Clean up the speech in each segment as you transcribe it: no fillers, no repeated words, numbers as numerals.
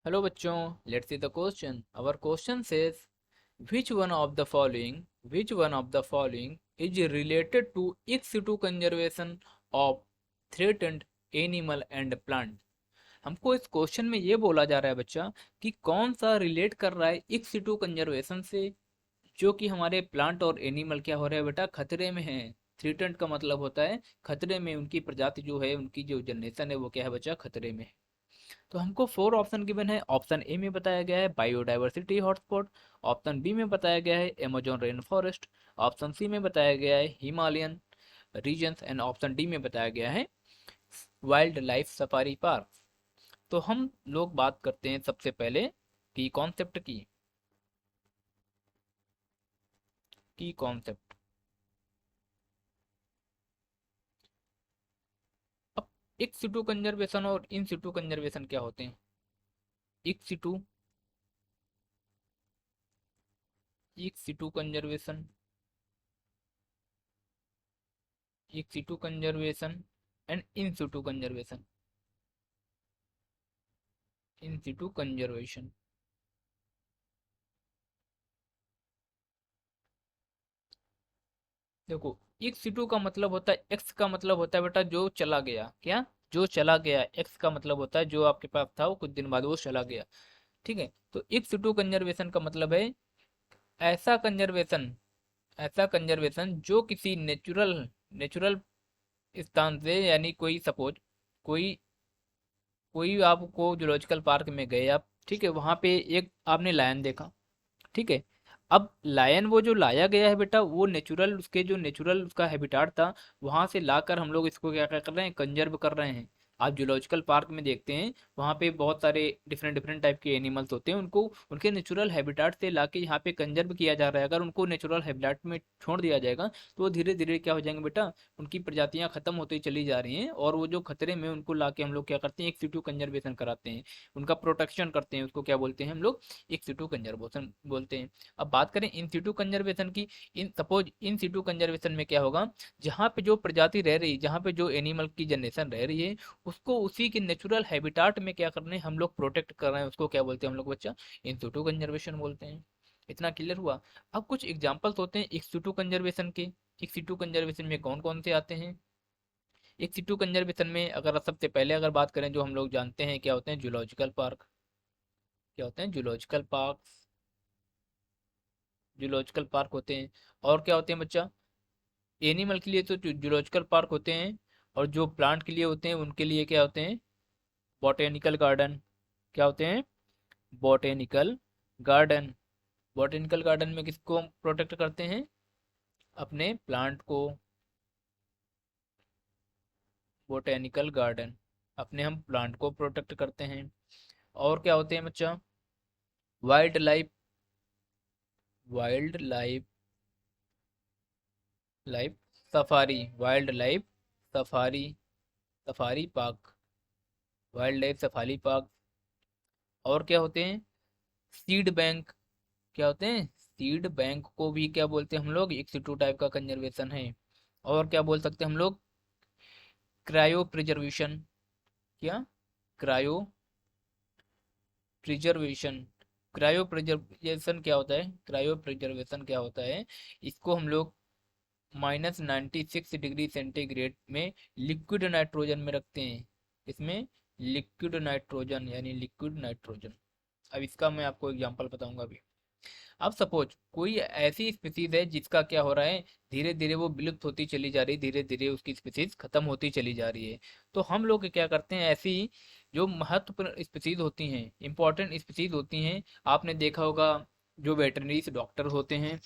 Hello बच्चों, let's see the question. Our question says, which one of the following is related to ex situ conservation of threatened animal and plant? हमको इस question में ये बोला जा रहा है बच्चा कि कौन सा रिलेट कर रहा है इक्स सिटू कंजर्वेशन से, जो कि हमारे प्लांट और एनिमल क्या हो रहा है बेटा, खतरे में है। थ्रेटेंड का मतलब होता है खतरे में, उनकी प्रजाति जो है, उनकी जो जनरेशन है वो क्या है बच्चा, खतरे में है। तो हमको फोर ऑप्शन गिवन है। ऑप्शन ए में बताया गया है बायोडाइवर्सिटी हॉटस्पॉट, ऑप्शन बी में बताया गया है Amazon rain forest, option C में बताया गया है Himalayan regions and option D में बताया गया है वाइल्ड लाइफ सफारी पार्क। तो हम लोग बात करते हैं सबसे पहले की कॉन्सेप्ट की कॉन्सेप्ट। अब इन सिटू कंजर्वेशन और इन सिटू कंजर्वेशन क्या होते हैं? In situ conservation, in situ conservation and in situ conservation, in situ conservation. देखो, एक्स टू का मतलब होता है, एक्स का मतलब होता है बेटा जो चला गया, क्या, जो चला गया। एक्स का मतलब होता है जो आपके पास था वो कुछ दिन बाद वो चला गया। ठीक है, तो एक्स टू कंजर्वेशन का मतलब है ऐसा कंजर्वेशन, ऐसा कंजर्वेशन जो किसी नेचुरल नेचुरल स्थान से, यानी कोई सपोज, कोई कोई आपको जूलॉजिकल पार्क में गए आप, ठीक है, वहां पे एक आपने लायन देखा। ठीक है, अब लायन वो जो लाया गया है बेटा, वो नेचुरल, उसके जो नेचुरल उसका हैबिटाट था, वहां से लाकर हम लोग इसको क्या क्या कर रहे हैं, कंजर्व कर रहे हैं। आप जूलॉजिकल पार्क में देखते हैं, वहाँ पे बहुत सारे डिफरेंट डिफरेंट टाइप के एनिमल्स होते हैं, उनको उनके नेचुरल हैबिटाट से लाके यहाँ पे कंजर्व किया जा रहा है। अगर उनको नेचुरल हैबिटाट में छोड़ दिया जाएगा तो वो धीरे धीरे क्या हो जाएंगे बेटा, उनकी प्रजातियां खत्म होती चली जा रही हैं, और वो जो खतरे में, उनको लाके हम लोग क्या करते हैं, एक सिटू कंजर्वेशन कराते हैं, उनका प्रोटेक्शन करते हैं। उसको क्या बोलते हैं हम लोग, एक सिटू कंजर्वेशन बोलते हैं। अब बात करें इन सिटू कंजर्वेशन की, in suppose in situ conservation में क्या होगा, जहाँ पे जो प्रजाति रह रही, जहाँ पे जो एनिमल की जनरेशन रह रही है, उसको उसी के नेचुरल हैबिटाट में क्या करने हम लोग प्रोटेक्ट कर रहे हैं, उसको क्या बोलते हैं हम लोग बच्चा, इन सिटू कंजर्वेशन बोलते हैं। इतना क्लियर हुआ? अब कुछ एग्जांपल्स होते हैं एक सिटू कंजर्वेशन के। एक सिटू कंजर्वेशन में कौन कौन से आते हैं? एक सिटू कंजर्वेशन में अगर सबसे पहले अगर बात करें, जो हम लोग जानते हैं क्या होते हैं, जूलॉजिकल पार्क। क्या होते हैं? जूलॉजिकल पार्क, जूलॉजिकल पार्क होते हैं। और क्या होते हैं बच्चा, एनिमल के लिए तो जूलॉजिकल पार्क होते हैं, और जो प्लांट के लिए होते हैं उनके लिए क्या होते हैं, बॉटेनिकल गार्डन। क्या होते हैं? Botanical garden. बॉटेनिकल गार्डन में किसको प्रोटेक्ट करते हैं, अपने प्लांट को। बॉटेनिकल गार्डन, अपने हम प्लांट को प्रोटेक्ट करते हैं। और क्या होते हैं बच्चा, wild life, wild life, life safari, wild life safari, safari park, wild life safari park. और क्या होते हैं, सीड बैंक। क्या होते हैं? सीड बैंक को भी क्या बोलते हैं हम लोग, एक टू टाइप का कंजर्वेशन है। और क्या बोल सकते हैं हम लोग, क्रायो प्रिजर्वेशन। क्या? Cryo preservation. क्रायो प्रिजर्वेशन क्या होता है, क्रायो प्रिजर्वेशन क्या होता है, इसको हम लोग -96 डिग्री सेंटीग्रेड में लिक्विड नाइट्रोजन में रखते हैं। इसमें लिक्विड नाइट्रोजन, यानी लिक्विड नाइट्रोजन। अब इसका मैं आपको एग्जांपल बताऊंगा अभी। अब सपोज कोई ऐसी स्पीसीज है जिसका क्या हो रहा है, धीरे धीरे वो विलुप्त होती चली जा रही, धीरे धीरे उसकी स्पीसीज खत्म होती चली जा रही है। तो हम लोग क्या करते हैं, ऐसी जो महत्वपूर्ण स्पीसीज होती हैं, इंपॉर्टेंट स्पीसीज होती हैं, आपने देखा होगा, जो वेटरनरी डॉक्टर होते हैं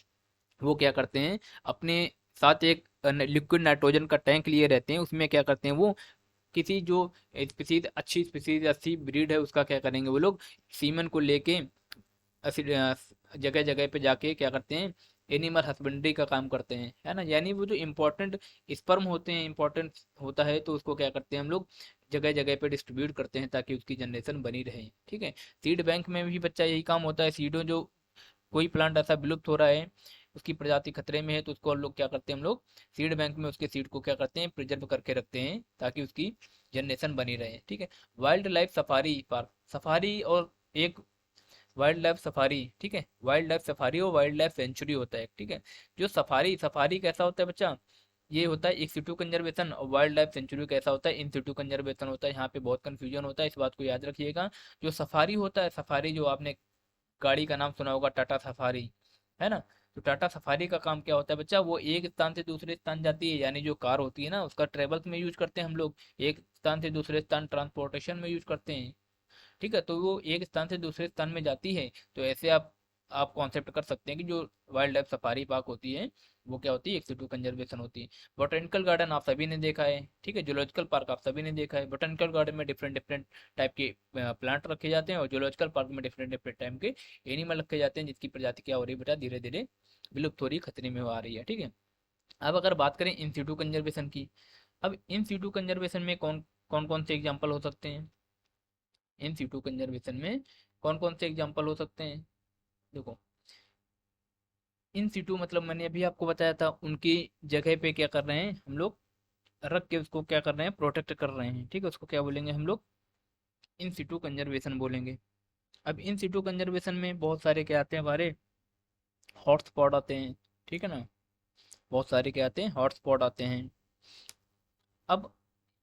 वो क्या करते हैं, अपने साथ एक लिक्विड नाइट्रोजन का टैंक लिए रहते हैं। उसमें क्या करते हैं, वो किसी जो स्पीसीज, अच्छी स्पीसीज, अच्छी ब्रीड है, उसका क्या करेंगे, वो लोग सीमन को लेके जगह जगह पे जाके क्या करते हैं, एनिमल हस्बेंड्री का काम करते हैं, है ना। यानी वो जो इम्पोर्टेंट स्पर्म होते हैं, इम्पोर्टेंट होता है, तो उसको क्या करते हैं हम लोग, जगह जगह पे डिस्ट्रीब्यूट करते हैं ताकि उसकी जनरेशन बनी रहे। ठीक है, सीड बैंक में भी बच्चा यही काम होता है। सीडों, जो कोई प्लांट ऐसा विलुप्त हो रहा है, उसकी प्रजाति खतरे में है, तो उसको हम लोग क्या करते हैं, हम लोग सीड बैंक में उसके सीड को क्या करते हैं, प्रिजर्व करके रखते हैं ताकि उसकी जनरेशन बनी रहे। ठीक है, wild life safari park, safari और एक वाइल्ड लाइफ सफारी, ठीक है, वाइल्ड लाइफ सफारी और वाइल्ड लाइफ सेंचुरी होता है, ठीक है। जो सफारी सफारी कैसा होता है बच्चा, ये होता है इन सिटू कंजर्वेशन, और वाइल्ड लाइफ सेंचुरी कैसा होता है, इन सिटू कंजर्वेशन होता है। यहाँ पे बहुत कंफ्यूजन होता है, इस बात को याद रखिएगा। जो सफारी होता है, सफारी जो आपने गाड़ी का नाम सुना होगा टाटा सफारी, है ना। तो टाटा सफारी का काम क्या होता है बच्चा, वो एक स्थान से दूसरे स्थान जाती है, यानी जो कार होती है ना उसका ट्रेवल्स में यूज करते हैं हम लोग, एक स्थान से दूसरे स्थान ट्रांसपोर्टेशन में यूज करते हैं, ठीक है। तो वो एक स्थान से दूसरे स्थान में जाती है। तो ऐसे आप कॉन्सेप्ट कर सकते हैं कि जो वाइल्ड लाइफ सफारी पार्क होती है वो क्या होती है, एक्सिटू कंजर्वेशन होती है। बोटेनिकल गार्डन आप सभी ने देखा है, ठीक है। जूलॉजिकल पार्क आप सभी ने देखा है। बोटेनिकल गार्डन में डिफरेंट डिफरेंट टाइप के प्लांट रखे जाते हैं, और जूलॉजिकल पार्क में डिफरेंट डिफरेंट टाइप के एनिमल रखे जाते हैं, जिसकी प्रजाति क्या हो रही है बेटा, धीरे धीरे विलुप्त हो रही, खतरे में आ रही है, ठीक है। अब अगर बात करें इन सिटू कंजर्वेशन की, अब इन सिटू कंजर्वेशन में कौन कौन कौन से एग्जाम्पल हो सकते हैं, इन सिटू कंजर्वेशन में कौन कौन से एग्जाम्पल हो सकते हैं। देखो, इन सिटू मतलब मैंने अभी आपको बताया था, उनकी जगह पे क्या कर रहे हैं हम लोग, रख के उसको क्या कर रहे हैं, प्रोटेक्ट कर रहे हैं, ठीक है। उसको क्या बोलेंगे हम लोग, इन सिटू कंजर्वेशन बोलेंगे। अब इन सिटू कंजर्वेशन में बहुत सारे क्या आते हैं हमारे, हॉटस्पॉट आते हैं, ठीक है ना। बहुत सारे क्या आते हैं, हॉटस्पॉट आते हैं। अब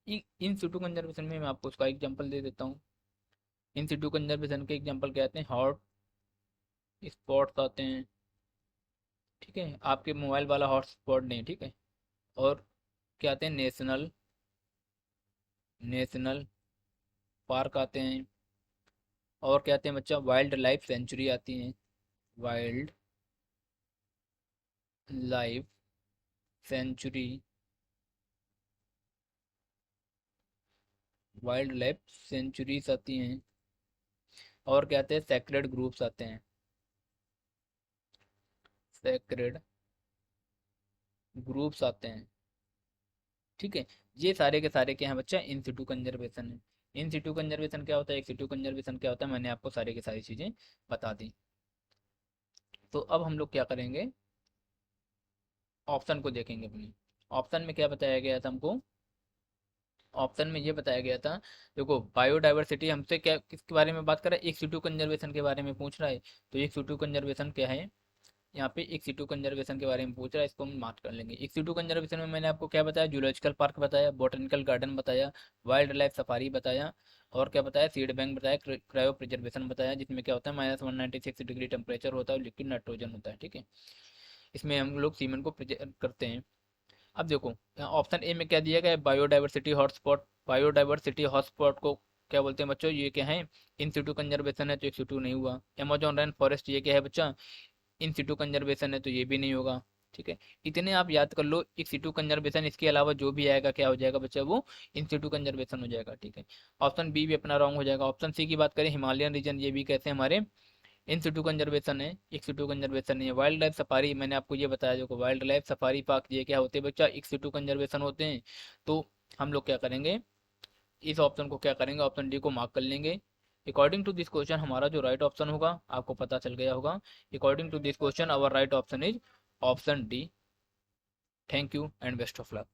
इन सिटू कंजर्वेशन में मैं आपको उसका एग्जांपल दे देता हूँ। इन सिटू कंजर्वेशन के एग्जांपल क्या आते हैं, हॉट स्पॉट्स आते हैं, ठीक है। आपके मोबाइल वाला हॉटस्पॉट नहीं, ठीक है। और क्या आते हैं, नेशनल नेशनल पार्क आते हैं। और क्या आते हैं बच्चा, वाइल्ड लाइफ सेंचुरी आती हैं, wild life sanctuary, wild life sanctuaries आती हैं। और क्या आते हैं, सेक्रेड ग्रुप्स आते हैं, सेक्रेड ग्रुप्स आते हैं, ठीक है। ये सारे के सारे क्या हैं बच्चा, इन सिटू कंजर्वेशन है। इन सिटू कंजर्वेशन क्या होता है, एक सिटू कंजर्वेशन क्या होता है, मैंने आपको सारी की सारी चीज़ें बता दी। तो अब हम लोग क्या करेंगे, ऑप्शन को देखेंगे अपनी। ऑप्शन में क्या बताया गया था हमको, ऑप्शन में ये बताया गया था, देखो बायोडाइवर्सिटी हमसे क्या किसके बारे में बात कर रहा है, एक सिटू कंजर्वेशन के बारे में पूछ रहा है। तो एक सिटू कंजर्वेशन क्या है, यहाँ पे एक सिटू कंजर्वेशन के बारे में पूछ रहा है, इसको हम मार्क कर लेंगे। एक सिटू कंजर्वेशन में मैंने आपको क्या बताया, जूलॉजिकल पार्क बताया, बोटेनिकल गार्डन बताया, वाइल्ड लाइफ सफारी बताया, और क्या बताया, सीड बैंक बताया, क्रायो प्रिजर्वेशन बताया, जिसमें क्या होता है -196 डिग्री टेम्परेचर होता है और लिक्विड नाइट्रोजन होता है, ठीक है। इसमें हम लोग सीमेंट को प्रिजर्व करते हैं। अब देखो यहाँ ऑप्शन ए में क्या दिया गया है, बायोडाइवर्सिटी हॉटस्पॉट। बायोडाइवर्सिटी हॉटस्पॉट को क्या बोलते हैं बच्चों, ये क्या है, इन सिटू कंजर्वेशन है, तो एक सिटू नहीं हुआ। अमेजोन रेन फॉरेस्ट, ये क्या है बच्चा, इन सिटू कंजर्वेशन है, तो ये भी नहीं होगा, ठीक है। इतने आप याद कर लो, एक सिटू कंजर्वेशन, इसके अलावा जो भी आएगा क्या हो जाएगा बच्चा, वो इन सिटू कंजर्वेशन हो जाएगा, ठीक है। ऑप्शन बी भी अपना रॉन्ग हो जाएगा। ऑप्शन सी की बात करें, हिमालयन रीजन, ये भी कैसे हमारे इन सिटू कंजर्वेशन है, एक सिटू कंजर्वेशन नहीं है। वाइल्ड लाइफ सफारी मैंने आपको ये बताया, जो वाइल्ड लाइफ सफारी पार्क ये क्या होते हैं बच्चा, एक सिटू कंजर्वेशन होते हैं। तो हम लोग क्या करेंगे, इस ऑप्शन को क्या करेंगे, ऑप्शन डी को मार्क कर लेंगे। अकॉर्डिंग टू दिस क्वेश्चन हमारा जो राइट ऑप्शन होगा, आपको पता चल गया होगा, according to this question our right option is option D. Thank you and best of luck.